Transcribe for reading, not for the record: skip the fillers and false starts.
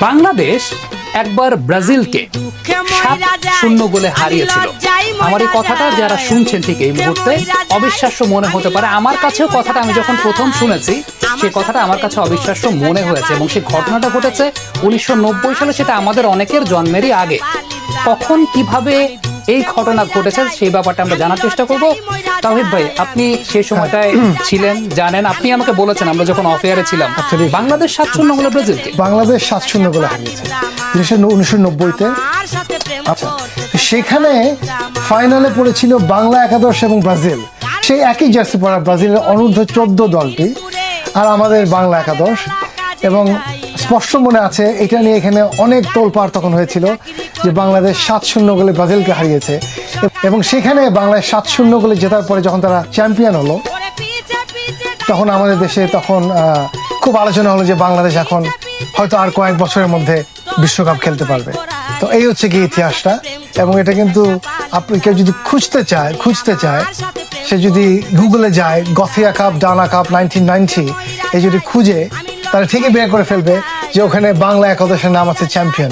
বাংলাদেশ একবার ব্রাজিলকে 7-0 গোলে হারিয়েছিল। আমার এই কথাটা যারা শুনছেন ঠিক এই মুহূর্তে অবিশ্বাস্য মনে হতে পারে, আমার কাছেও কথাটা আমি যখন প্রথম শুনেছি সেই কথাটা আমার কাছে অবিশ্বাস্য মনে হয়েছে। এবং সেই ঘটনাটা ঘটেছে 1990 সালে, সেটা আমাদের অনেকের জন্মেরই আগে। কখন কিভাবে এই ঘটনা ঘটেছে সেই ব্যাপারটা আমরা জানার চেষ্টা করব। তাওহিদ ভাই, আপনি সেই সময়টায় ছিলেন, জানেন, আপনি আমাকে বলেছেন আমরা যখন অফ এয়ারে ছিলাম বাংলাদেশ 7-0 গোলে ব্রাজিলকে। বাংলাদেশ 7-0 গোলে হারিয়েছে 1990-তে। আচ্ছা, সেখানে ফাইনালে পড়েছিল বাংলা একাদশ এবং ব্রাজিল। সেই একই জার্সি পরা ব্রাজিলের অনূর্ধ্ব 14 দলটি আর আমাদের বাংলা একাদশ। এবং স্পষ্ট মনে আছে, এটা নিয়ে এখানে অনেক তোলপাড় তখন হয়েছিল যে বাংলাদেশ 7-0 গোলে ব্রাজিলকে হারিয়েছে। এবং সেখানে বাংলাদেশ 7-0 গোলে জেতার পরে যখন তারা চ্যাম্পিয়ন হলো, তখন আমাদের দেশে খুব আলোচনা হলো যে বাংলাদেশ এখন হয়তো আর কয়েক বছরের মধ্যে বিশ্বকাপ খেলতে পারবে। তো এই হচ্ছে কি ইতিহাসটা। এবং এটা কিন্তু আপনি কেউ যদি খুঁজতে চায় সে যদি গুগলে যায় গথিয়া কাপ, ডানা কাপ 1990 এই যদি খুঁজে, তাহলে ঠিকই বের করে ফেলবে যে ওখানে বাংলা একাদশের নাম আছে চ্যাম্পিয়ন।